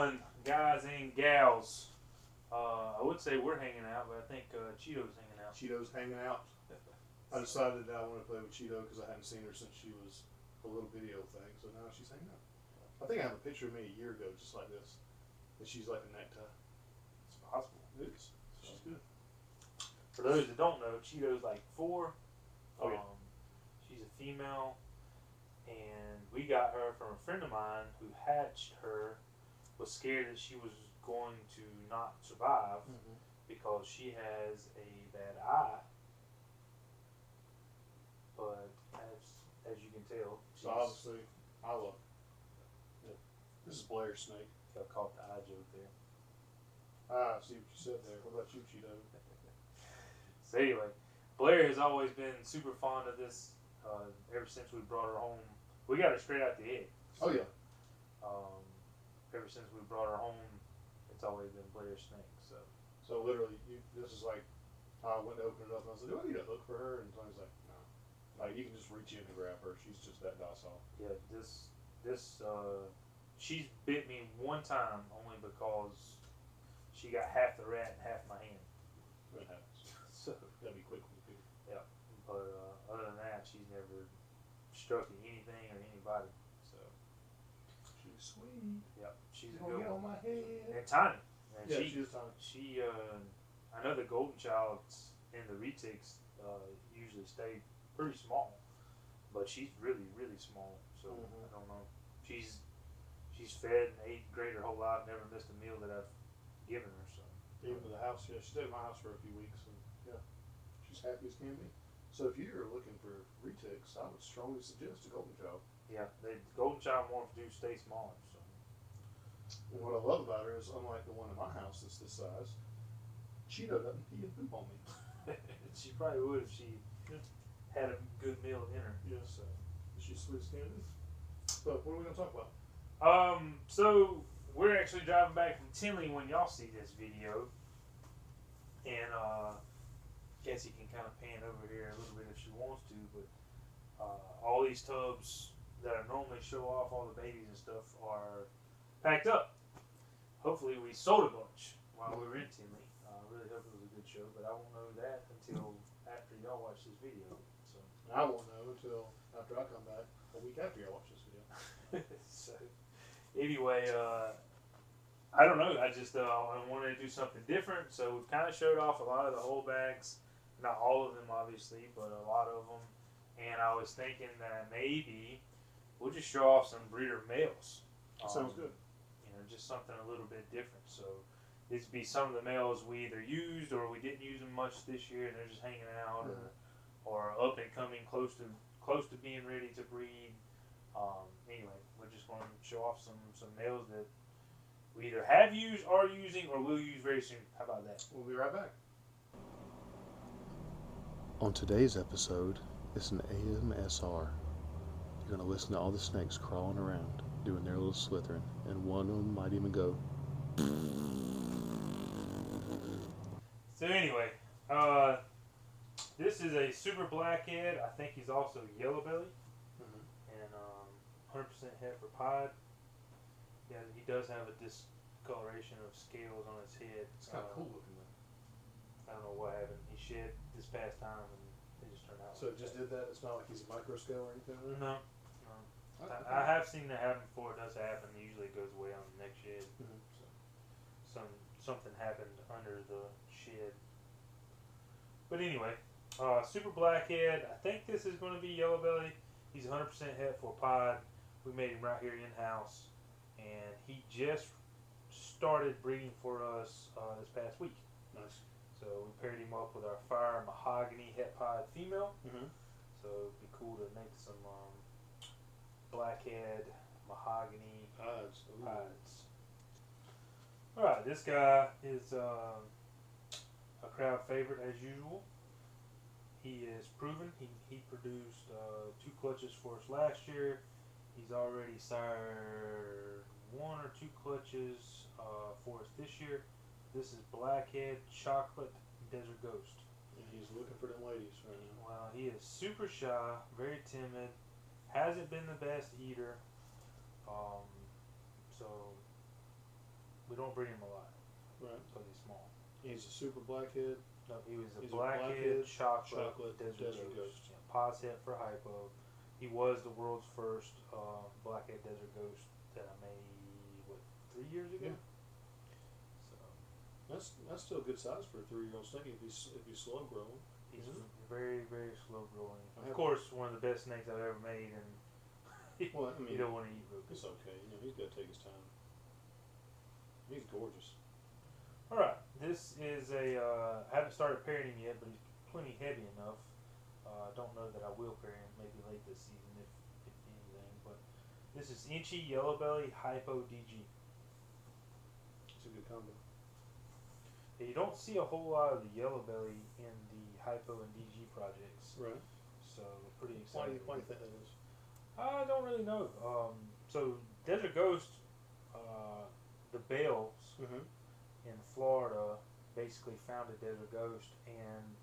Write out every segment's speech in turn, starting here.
on, guys and gals. I would say we're hanging out, but I think Cheetos hanging out. Cheetos hanging out. I decided that I wanted to play with Cheeto because I hadn't seen her since she was a little video thing. So now she's hanging out. I think I have a picture of me a year ago, just like this, and she's like a necktie. It's possible. It is. She's good. For those that don't know, Cheeto's like 4. Oh, yeah. She's a female, and we got her from a friend of mine who hatched her. Was scared that she was going to not survive because she has a bad eye. But as you can tell, So obviously, I love. Yeah. This is Blair's snake. I caught the eye joke there. Ah, I see what you said there. What about you, Cheeto? So anyway, Blair has always been super fond of this. Ever since we brought her home, we got her straight out the egg. So, Oh yeah. Ever since we brought her home, it's always been Blair's snake. So literally, this is like, I went to open it up and I was like, do I need a hook for her? And Tony's like, no. Like, you can just reach in and grab her. She's just that docile. Yeah, she's bit me one time only because she got half the rat and half my hand. That happens. So That'd be quick with people. yeah, but other than that, she's never struck at anything or anybody. So She's sweet. yeah, she's a Gonna good get one. on my head. And tiny. And Yeah, she she is tiny. I know the golden childs and the retics usually stay pretty small, but she's really, really small. So I don't know. She's fed and ate great her whole life. Never missed a meal that I've given her. So Even to the house, yeah, she stayed at my house for a few weeks, and yeah, she's happy as can be. So if you're looking for retics, I would strongly suggest a golden child. yeah, the golden child morphs do stay smaller. So And what I love about her is, unlike the one in my house that's this size, Cheeto doesn't pee and poop on me. she probably would if she had a good meal in her. Yeah, so she's sweet as can be. But what are we gonna talk about? So we're actually driving back from Tinley when y'all see this video, and Cassie can kind of pan over here a little bit if she wants to, but all these tubs that are normally show off all the babies and stuff are packed up. Hopefully we sold a bunch while we were in Tinley. I really hope it was a good show, but I won't know that until after y'all watch this video. So I won't know until after I come back a week after y'all watch this video. so anyway, I don't know. I just I wanted to do something different, so we've kind of showed off a lot of the whole bags. Not all of them, obviously, but a lot of them. And I was thinking that maybe we'll just show off some breeder males. Sounds good. You know, just something a little bit different. So these would be some of the males we either used or we didn't use them much this year, and they're just hanging out, or up and coming, close to being ready to breed. Anyway, we're just going to show off some males that we either have used, are using, or will use very soon. How about that? We'll be right back. On today's episode, it's an AMSR. You're going to listen to all the snakes crawling around, doing their little slithering, and one of them might even go. So anyway, this is a super blackhead. I think he's also yellow belly, and 100% heifer pod. Yeah, he does have a discoloration of scales on his head. It's kind of cool looking though. I don't know what happened. He shed this past time, and they just turned out. So it just did that? It's not like he's a micro scale or anything? No. I have seen that happen before. It does happen. Usually it goes away on the next shed. So something happened under the shed. But anyway, super blackhead. I think this is going to be yellow belly. He's 100% het for pod. We made him right here in house, and he just started breeding for us this past week. Nice. So we paired him up with our fire mahogany het pod female. So it'd be cool to make some blackhead mahogany Pods. pods. Alright, this guy is a crowd favorite as usual. He is proven. He produced 2 clutches for us last year. He's already sired 1 or 2 clutches for us this year. This is Blackhead Chocolate Desert Ghost. And he's looking for them ladies right now. Well, he is super shy, very timid, hasn't been the best eater. So We don't breed him a lot Right. because he's small. He's a super blackhead. No, he was a He's a blackhead chocolate, chocolate desert, desert ghost. ghost. Yeah, Pa's head for Hypo. He was the world's first blackhead desert ghost that I made, 3 years ago? Yeah. So That's still a good size for a 3-year-old snake if he's slow growing. he's Mhm. very, very slow growing. I Of have- course, one of the best snakes I've ever made, and Well, I you mean, don't want to eat real good. it's okay. He's got to take his time. He's gorgeous. Alright, this is I haven't started pairing him yet, but he's plenty heavy enough. Don't know that I will pair him, maybe late this season if anything, but this is Inchi Yellow Belly Hypo DG. It's a good combo. Yeah, you don't see a whole lot of the Yellow Belly in the Hypo and DG projects, Right. so pretty Why do excited. you think that is? I don't really know. So Desert Ghost, the Bells Mm-hmm. in Florida basically founded Desert Ghost, and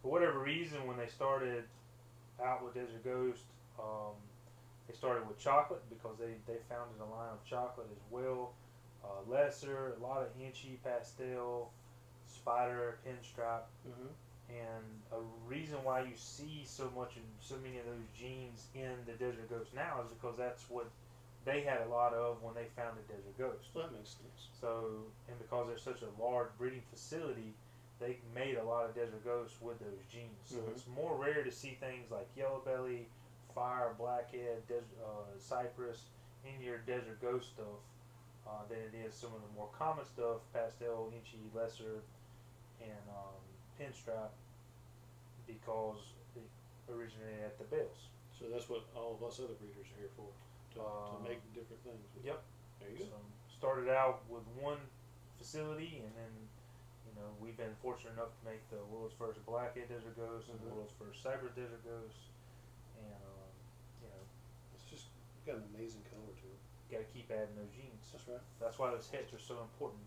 for whatever reason, when they started out with Desert Ghost, they started with chocolate because they founded a line of chocolate as well. Lesser, a lot of Inchi, pastel, spider, pinstripe, Mm-hmm. and a reason why you see so many of those genes in the Desert Ghost now is because that's what they had a lot of when they founded Desert Ghost. Well, that makes sense. So, and because they're such a large breeding facility, they made a lot of Desert Ghosts with those genes. So Mhm. it's more rare to see things like Yellow Belly, Fire, Blackhead, Cypress in your Desert Ghost stuff than it is some of the more common stuff, Pastel, Inchi, Lesser, and Pinstripe, because it originated at the Bells. So that's what all of us other breeders are here for, to make different things. Yep. There you go. So started out with one facility, and then we've been fortunate enough to make the world's first Blackhead Desert Ghost and the Mhm. world's first Cypress Desert Ghost, and It's just got an amazing color to it. got to keep adding those genes. That's right. That's why those hets are so important.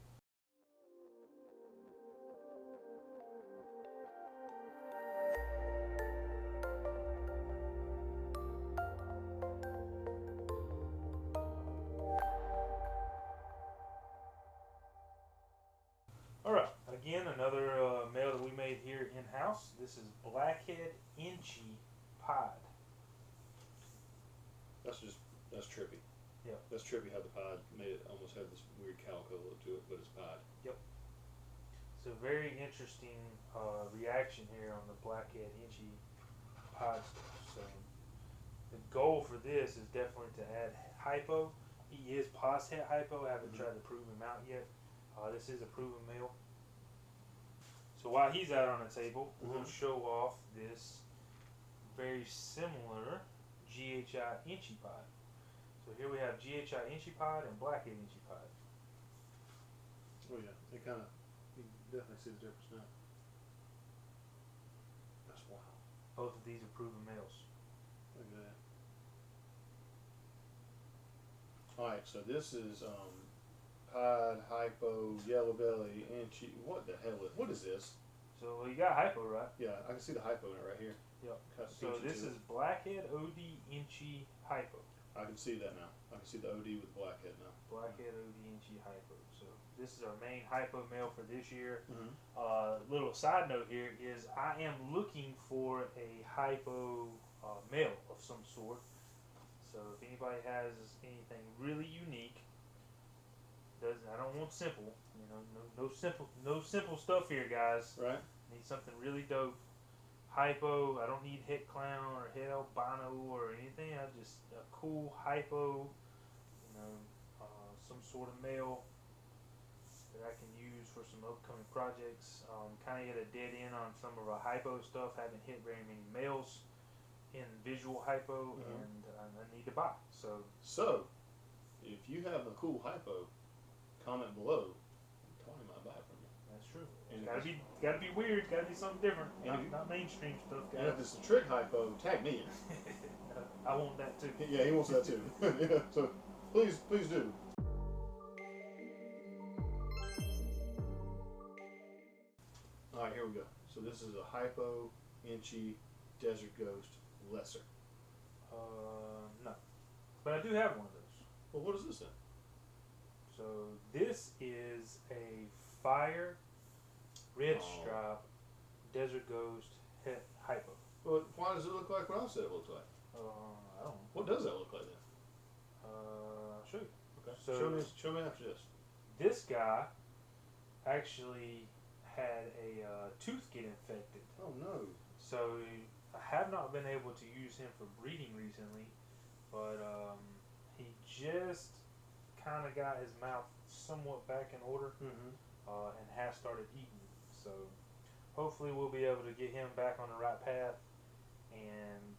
Alright, again, another male that we made here in-house. This is Blackhead Inchi Pod. That's trippy. Yeah. That's trippy how the pod made it almost have this weird calico look to it, but it's pod. So very interesting reaction here on the Blackhead Inchi Pod stuff. So the goal for this is definitely to add Hypo. He is Pa's head Hypo. I haven't Mhm. tried to prove him out yet. This is a proven male. So while he's out on the table, we'll Mhm. show off this very similar GHI Inchi Pod. So here we have GHI Inchi Pod and Blackhead Inchi Pod. Oh yeah, they kind of. You can definitely see the difference now. That's wild. Both of these are proven males. Look at that. All right, so this is pod, hypo, yellow belly, Inchi. What is this? So you got Hypo, right? Yeah, I can see the hypo in it right here. Yep. Kind of So peachy this to is it. Blackhead OD Inchi Hypo. I can see that now. I can see the OD with blackhead now. Blackhead OD Inchi Hypo. So this is our main Hypo male for this year. Mm-hmm. Little side note here is I am looking for a Hypo male of some sort. So if anybody has anything really unique, I don't want simple. No simple stuff here, guys. Right. Need something really dope. Hypo. I don't need het clown or het albino or anything. I just a cool hypo. Some sort of male that I can use for some upcoming projects. Kind of get a dead end on some of our hypo stuff. Haven't hit very many males in visual hypo, Mhm. and I need to buy. So, if you have a cool hypo, comment below. Tony might buy it from you. That's true. And Gotta be weird. Gotta be something different. And Not mainstream stuff, And if guys. it's a trick hypo, tag me in. I want that too. Yeah, he wants that too. Yeah, so please do. All right, here we go. So this is a Hypo Inchi Desert Ghost Lesser. No. But I do have one of those. Well, what is this then? So this is a fire red Oh. stripe desert ghost hypo. Well, why does it look like what I said it looked like? I don't know. What does that look like then? I'll show you. Okay. So show me after this. this guy actually had a tooth get infected. Oh no. So I have not been able to use him for breeding recently, but he just kind of got his mouth somewhat back in order Mm-hmm. and has started eating. So hopefully we'll be able to get him back on the right path and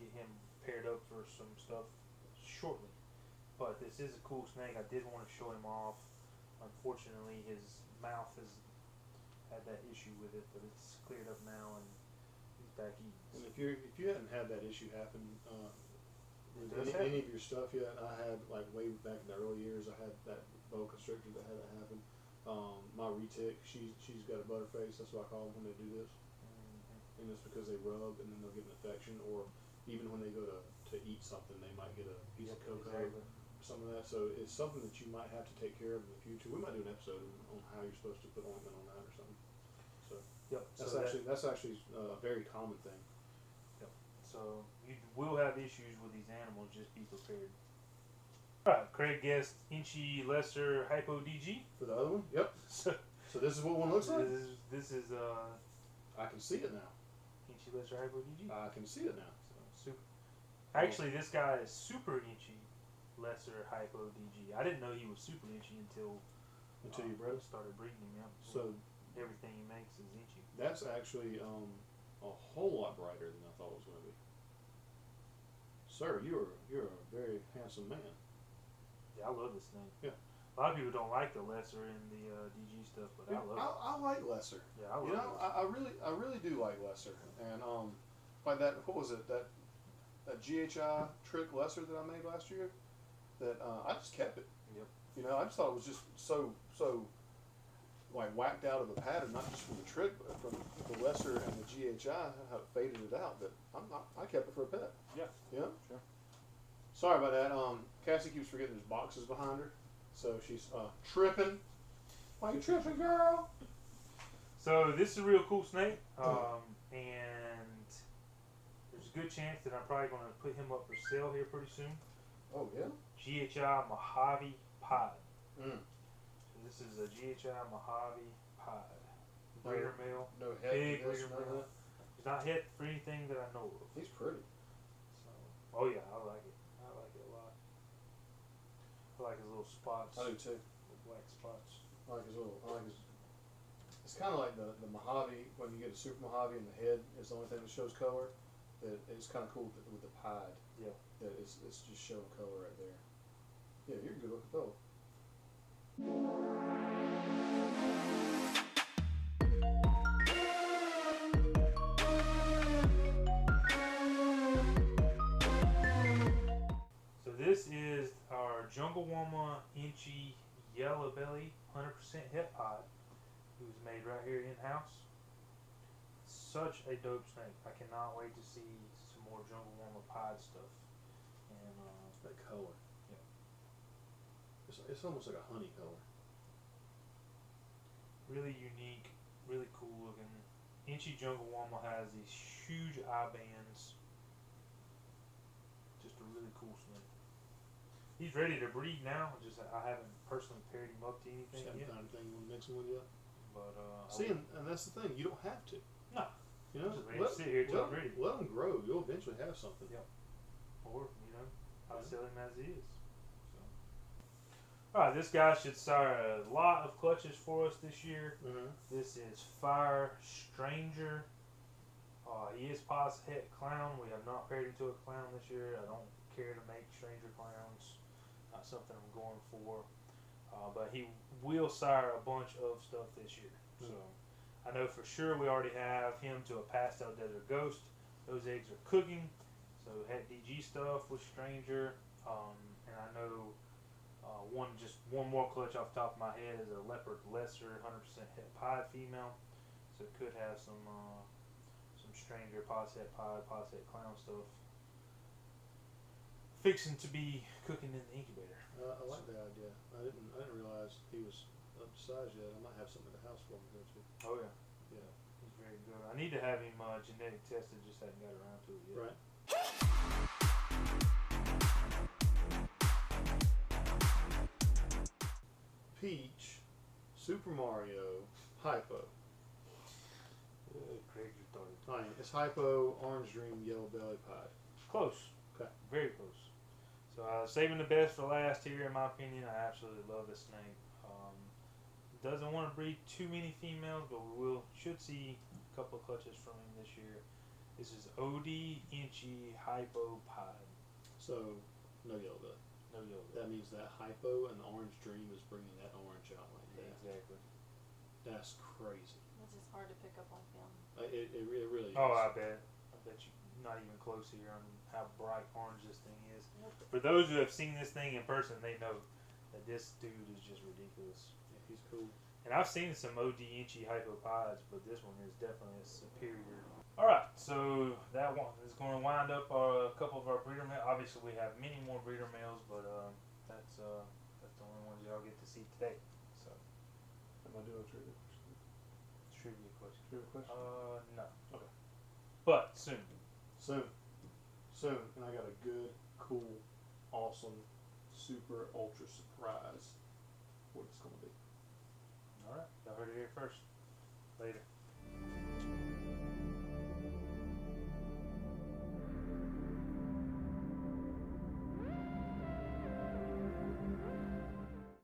get him paired up for some stuff shortly. But this is a cool snake. I did want to show him off. Unfortunately, his mouth has had that issue with it, but it's cleared up now and he's back eating. And if you hadn't had that issue happen with It does any of your stuff yet, I had like way back in the early years. I had that boa constrictor that had that happen. My retic, she's got a butterface. That's what I call them when they do this, and it's because they rub and then they'll get an infection, or even when they go to eat something, they might get a piece of cocoa. Exactly. Some of that, so it's something that you might have to take care of in the future. We might do an episode on how you're supposed to put ointment on that or something. So Yep. that's actually a very common thing. So you will have issues with these animals. Just be prepared. All right, Craig guessed Inchi Lesser Hypo DG. For the other one, yep. So So this is what one looks like. this is I can see it now. Inchi Lesser Hypo DG. I can see it now. So super. Actually, this guy is Super Inchi Lesser Hypo DG. I didn't know he was Super Inchi until You bred it. started breeding him. Yep. So everything he makes is Inchi. that's actually a whole lot brighter than I thought it was going to be. Sir, you're a very handsome man. Yeah, I love this thing. Yeah. A lot of people don't like the Lesser and the DG stuff, but I love it. I like Lesser. Yeah, I love You know, it. I really do like Lesser, and like that. What was it? That GHI trick Lesser that I made last year. That I just kept it. Yep. You know, I just thought it was just so like whacked out of the pattern, not just from the trick, but from the Lesser and the GHI, how it faded it out. That I kept it for a pet. Yeah. You know? Sure. Sorry about that. Cassie keeps forgetting there's boxes behind her, so she's tripping. Why you tripping, girl? So this is a real cool snake, and there's a good chance that I'm probably going to put him up for sale here pretty soon. Oh yeah. GHI Mojave Pod. Mm. So this is a GHI Mojave Pod. Breeder male. No head. Big to this, breeder none of male. that. He's not hit for anything that I know of. He's pretty. So, oh yeah, I like it. I like it a lot. I like his little spots. I do too. The black spots. I like his little. It's kind of like the Mojave. When you get a super Mojave and the head is the only thing that shows color. It's kind of cool with the pied. Yeah. That it's just showing color right there. Yeah, you're a good looking fellow. So this is our Jungle Womble Inchi Yellow Belly 100% hip pod, who's made right here in house. Such a dope snake. I cannot wait to see some more Jungle Womble pod stuff. And That color. Yeah. It's almost like a honey color. really unique, really cool looking. Inchi Jungle Womble has these huge eye bands. Just a really cool snake. He's ready to breed now. Just I haven't personally paired him up to Just anything haven't yet. found anything you want to mix them with yet. But See, and that's the thing. You don't have to. No. You know, Just let him sit here till I'm ready. Let them grow. You'll eventually have something. Yep. Or I'll Yeah. sell him as he is. So. All right, this guy should sire a lot of clutches for us this year. Mm-hmm. This is Fire Stranger. He is Pa's het clown. We have not paired him to a clown this year. I don't care to make stranger clowns. Not something I'm going for. But he will sire a bunch of stuff this year. So I know for sure we already have him to a Pastel Desert Ghost. Those eggs are cooking. So het DG stuff with Stranger. And I know one more clutch off the top of my head is a Leopard Lesser 100% het pied female. So it could have some Stranger, Pos het pied, Pos het clown stuff. fixing to be cooking in the incubator. I like that idea. I didn't realize he was up to size yet. I might have something at the house for him to go to. Oh yeah, Yeah. he's very good. I need to have him genetic tested. Just haven't got around to it yet. Right. Peach, Super Mario, Hypo. Craig's retarded. Fine. It's Hypo, Orange Dream, Yellow Belly Pie. Close. Okay. Very close. So saving the best for last here, in my opinion. I absolutely love this snake. Doesn't want to breed too many females, but we should see a couple of clutches from him this year. This is Inchi Hypopod. So, no yellow belly. No yellow. That means that Hypo and the Orange Dream is bringing that orange out like that. Exactly. That's crazy. Which is hard to pick up on film. It really is. Oh, I bet you not even close here on how bright orange this thing is. For those who have seen this thing in person, they know that this dude is just ridiculous. Yeah, he's cool. And I've seen some OG Inchi Hypopods, but this one is definitely a superior. Alright, so that one is going to wind up a couple of our breeder males. Obviously, we have many more breeder males, but that's the only ones y'all get to see today. So, Am I doing a trivia question? trivia question. Trivia question? No. Okay. But soon. Soon. And I got a good, cool, awesome, super, ultra surprise what it's going to be. Alright, y'all heard it here first. Later.